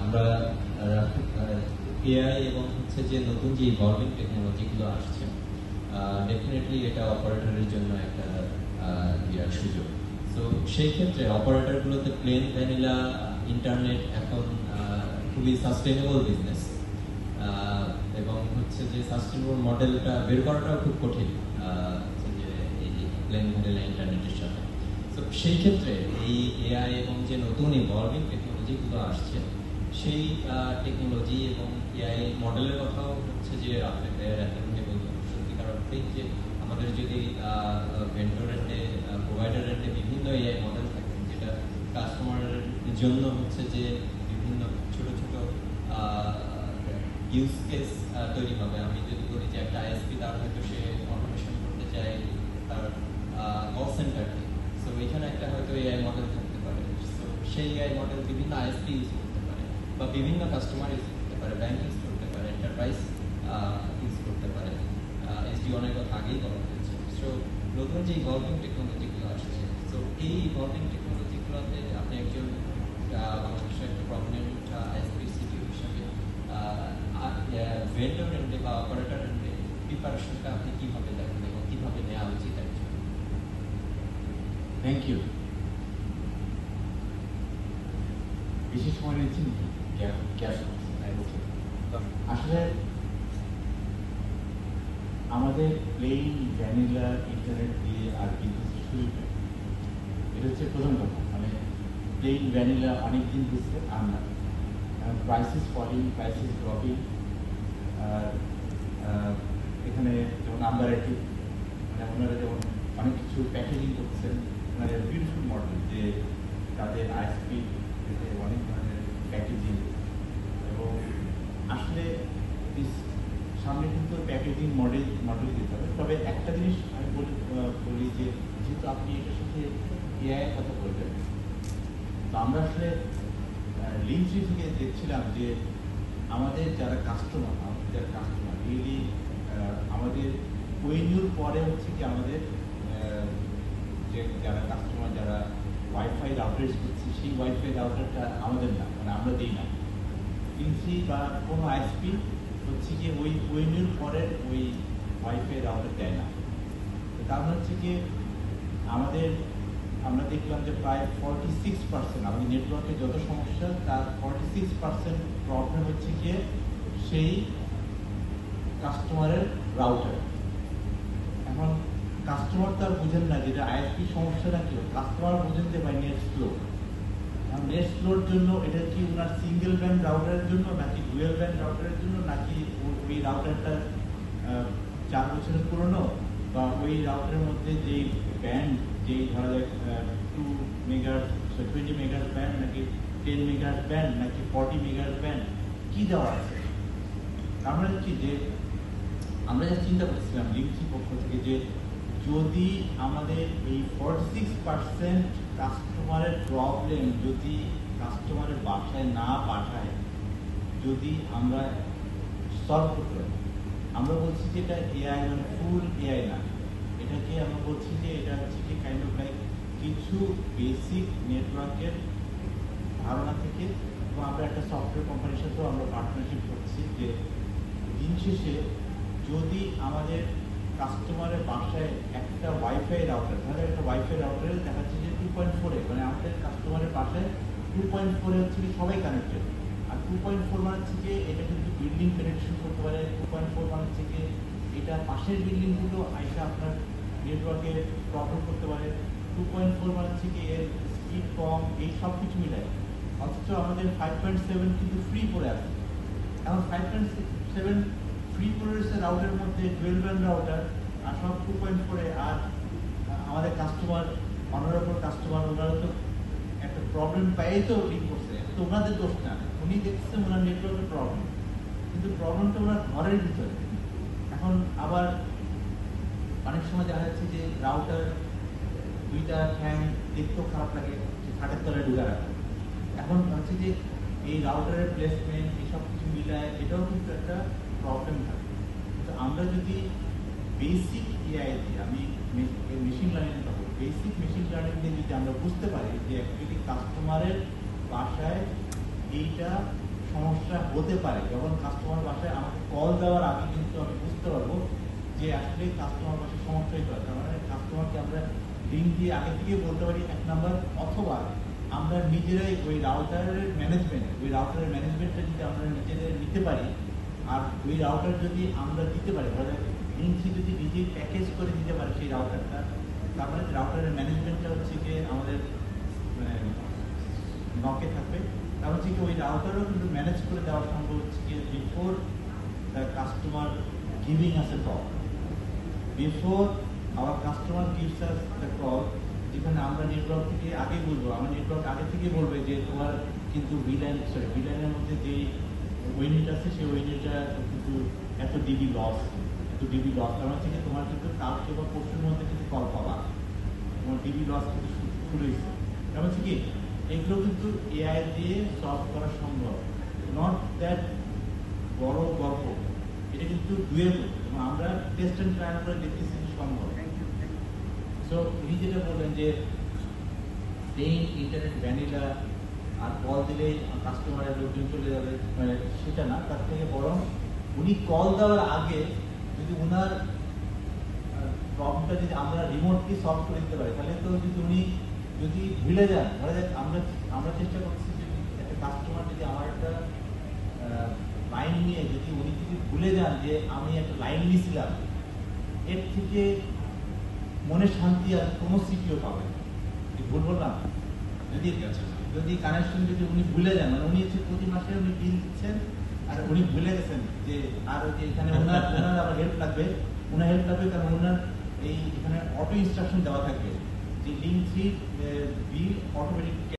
আমরা এআই এবং হচ্ছে যে নতুন যে ইভলভিং টেকনোলজিগুলো আসছে, ডেফিনেটলি এটা অপারেটরের জন্য একটা বিরাট সুযোগ। সো সেই ক্ষেত্রে অপারেটরগুলোতে প্লেন ভ্যানিলা ইন্টারনেট এখন খুবই সাস্টেনেবল বিজনেস, এবং হচ্ছে যে সাস্টেনেবল মডেলটা বের করাটাও খুব কঠিন যে এই প্লেন ভ্যানিলা ইন্টারনেটের সাথে। তো সেই ক্ষেত্রে এই এআই এবং যে নতুন ইভলভিং টেকনোলজিগুলো আসছে, সেই টেকনোলজি এবং এআই মডেলের কথাও হচ্ছে যে আপনাকে রেকমেন্ড বলবো সত্যিকার যে আমাদের যদি ভেন্ডর এন্ডে প্রোভাইডার এন্ডে বিভিন্ন এআই মডেল থাকে যেটা কাস্টমারের জন্য হচ্ছে যে বিভিন্ন ছোট ছোট ইউজ কেস তৈরি হবে। আমি যদি বলি যে একটা আইএসপি তার হয়তো সে অটোমেশন করতে চায় তার কল সেন্টারকে, সো এখানে একটা হয়তো এআই মডেল থাকতে পারে। সো সেই এআই মডেল বিভিন্ন আইএসপি ইউজ করতে পারে বা বিভিন্ন কাস্টমার ইউজ করতে পারে, ব্যাংক ইউজ করতে পারে, এন্টারপ্রাইজ ইউজ করতে পারে। এসডি অনেক কথা আগেই বলা হয়েছে। সো নতুন যে ইভলভিং টেকনোলজিগুলো আসছে, সো এই ইভলভিং টেকনোলজিগুলোতে আপনি একজন বাংলাদেশের একটা প্রমিনেন্ট আইএসপি সিটিও হিসাবে ভেন্ডর এন্ডে বা অপারেটর এন্ডে প্রিপারেশনটা আপনি কীভাবে দেখেন এবং কীভাবে নেওয়া উচিত একজন? Thank you. বেশি সময় নিচ্ছি আসলে আমাদের প্লেন ভ্যানিলা ইন্টারনেট দিয়ে আর বিজনেস শুরু করে, এটা হচ্ছে প্রথম কথা। মানে প্লেন ভ্যানিলা অনেকদিন হচ্ছে আর না, প্রাইসেস ফলিং, প্রাইসেস ড্রপিং। এখানে যেমন আন্ডাররাইটিং, মানে ওনারা যেমন অনেক কিছু প্যাকেজিং করছেন, ওনারা বিউটিফুল মডেল যে তাদের আইএসপি অনেক ধরনের প্যাকেজিং, এবং আসলে সামনে কিন্তু প্যাকেজিং মডেল দিতে হবে। তবে একটা জিনিস আমি বলি যে যেহেতু আপনি এটার সাথে এআই এর কথা বলবেন, তো আমরা আসলে লিঙ্কট্রি থেকে দেখছিলাম যে আমাদের যারা কাস্টমার রিয়েলি আমাদের ওয়েনিউর পরে হচ্ছে কি আমাদের যে যারা কাস্টমার যারা ওয়াইফাই রাউটার ইউজ করছে, সেই ওয়াইফাই রাউটারটা আমাদের না, মানে আমরা দিই না। লিঙ্কট্রি বা কোনো আইএসপি হচ্ছে কি ওই ওয়েনিউর পরে ওই ওয়াইফাই রাউটার দেয় না। তার হচ্ছে কি আমরা দেখলাম যে প্রায় 46% আমাদের নেটওয়ার্কের যত সমস্যা তার 46% প্রবলেম হচ্ছে গিয়ে সেই কাস্টমারের রাউটার। এখন কাস্টমার তো আর বুঝেন না যেটা আইএসপি সমস্যাটা কি, কাস্টমার বুঝেন যে ভাই নেট স্লো। নেট স্লোর জন্য এটা কি ওনার সিঙ্গেল ব্যান্ড রাউটারের জন্য নাকি ডুয়েল ব্যান্ড রাউটারের জন্য, নাকি ওই রাউটারটা 4 বছরের পুরনো, বা ওই রাউটারের মধ্যে যে ব্যান্ড যেই ধরা যায় 20 মেগাহার্টজ ব্যান্ড নাকি 10 মেগাহার্টজ ব্যান্ড নাকি 40 মেগাহার্টজ ব্যান্ড কি দেওয়া আছে। আমরা হচ্ছে যে আমরা যা চিন্তা করছিলাম লিঙ্কট্রি পক্ষ থেকে যে যদি আমাদের এই 46% কাস্টমারের প্রবলেম যদি কাস্টমারের বাসায় না পাঠায়, যদি আমরা সলভ করতে পারি, আমরা বলছি যে এটা এআই মানে ফুল এআই না, এটাকে আমরা বলছি যে এটা হচ্ছে কি কাইন্ড অফ লাইক কিছু বেসিক নেটওয়ার্কের ধারণা থেকে, এবং আমরা একটা সফটওয়্যার কোম্পানির সাথেও আমরা পার্টনারশিপ করছি যে দিন শেষে যদি আমাদের কাস্টমারের বাসায় একটা ওয়াইফাই রাউটার, ধরো একটা ওয়াইফাই রাউটারে দেখা যাচ্ছে যে 2.4-এ, মানে আমাদের কাস্টমারের বাসায় 2.4-এ হচ্ছে কি সবাই কানেক্টেড, আর 2.4 মানে হচ্ছে যে এটা কিন্তু বিল্ডিং পেনিট্রেশন করতে পারে। 2.4 মানে হচ্ছে যে এটা পাশের বিল্ডিংগুলো আইসা আপনার নেটওয়ার্কে প্রবলেম করতে পারে। 2.4 মানে হচ্ছে কি এর স্পিড কম, এই সব কিছু মিলায়। অথচ আমাদের 5.7 কিন্তু ফ্রি পড়ে আছে। এখন 5.7 ফ্রি পড়ে রয়েছে রাউটারের মধ্যে, 12 ব্যান্ড রাউটার, আর সব 2.4-এ। আর আমাদের কাস্টমার, অনারেবল কাস্টমার, ওনারা তো একটা প্রবলেম পাইয়ে তো লিঙ্ক করছে, তো ওনাদের দোষ না, উনি দেখছেন ওনার নেটওয়ার্কের প্রবলেম, কিন্তু প্রবলেমটা ওনার ঘরের ভিতরে। এখন আবার অনেক সময় দেখা যাচ্ছে যে রাউটার দুইটা ঠ্যাং দেখতেও খারাপ লাগে, যে খাটের তলায় ঢুকে রাখে। এখন হচ্ছে যে এই রাউটারের প্লেসমেন্ট এইসব কিছু মিলায় এটাও কিন্তু একটা প্রবলেম থাকে। তো আমরা যদি বেসিক এআই দিয়ে, আমি মেশিন লার্নিং কথা বলি, বেসিক মেশিন লার্নিং দিয়ে যদি আমরা বুঝতে পারি যে অ্যাকচুয়ালি কাস্টমারের বাসায় এইটা সমস্যা হতে পারে যখন কাস্টমার বাসায় আমাকে কল দেওয়ার আগে কিন্তু আমি বুঝতে পারবো যে আসলে কাস্টমার বাসায় সমস্যা হতে পারে। তার মানে কাস্টমারকে আমরা লিঙ্ক দিয়ে আগে থেকে বলতে পারি 1 নাম্বার, অথবা আমরা নিজেরাই ওই রাউটারের ম্যানেজমেন্টটা যদি আমরা নিজেদের নিতে পারি, আর ওই রাউটার যদি আমরা দিতে পারি, লিঙ্কসি যদি নিজে প্যাকেজ করে দিতে পারে সেই রাউটারটা, তার মানে রাউটারের ম্যানেজমেন্টটা হচ্ছে যে আমাদের নকে থাকবে। তার হচ্ছে কি ওই রাউটারও কিন্তু ম্যানেজ করে দেওয়া সম্ভব হচ্ছে কি before the customer giving us A call, before hour customer gives us the call, যেখানে আমরা নেটওয়ার্ক থেকে আগে বলবো, আমার নেটওয়ার্ক আগে থেকে বলবে যে তোমার কিন্তু ভিলাইনের মধ্যে যে ইউনিট আছে সেই ইউনিটটা কিন্তু এত ডিবি লস, তার মানে থেকে তোমার কিন্তু কালকে বা পরশুর মধ্যে কিন্তু কল পাবা, তোমার ডিবি লস কিন্তু শুরু হয়েছে। তার মানে কি এগুলো কিন্তু এআই দিয়ে সলভ করা সম্ভব, নট দ্যাট বড় গল্প, এটা কিন্তু ডুয়েবল এবং আমরা টেস্ট অ্যান্ড ট্রায়াল করে দেখতেছি সম্ভব। সো উনি যেটা বললেন যে প্লেন ইন্টারনেট ভ্যানিলা আর কল দিলেই কাস্টমারের লোকজন চলে যাবে, সেটা না, তার থেকে বরং উনি কল দেওয়ার আগে যদি ওনার প্রবলেমটা যদি আমরা রিমোটলি সলভ করে দিতে পারি, তাহলে তো উনি যদি ভুলে যান, ধরা যাক আমরা চেষ্টা করছি যে একটা কাস্টমার যদি আমার একটা লাইন নিয়ে যদি উনি যদি ভুলে যান যে আমি একটা লাইন নিয়েছিলাম, এর থেকে মনে শান্তি আর কোনো সিটিও পাবে না। ভুল বললাম? যদি কানেকশন যদি উনি ভুলে যান, মানে উনি হচ্ছে প্রতি মাসে উনি বিল দিচ্ছেন আর উনি ভুলে গেছেন যে আর যে এখানে ওনার আবার হেল্প লাগবে, কারণ ওনার এই এখানে অটো ইনস্ট্রাকশন দেওয়া থাকবে যে লিঙ্ক 3 বিল অটোমেটিক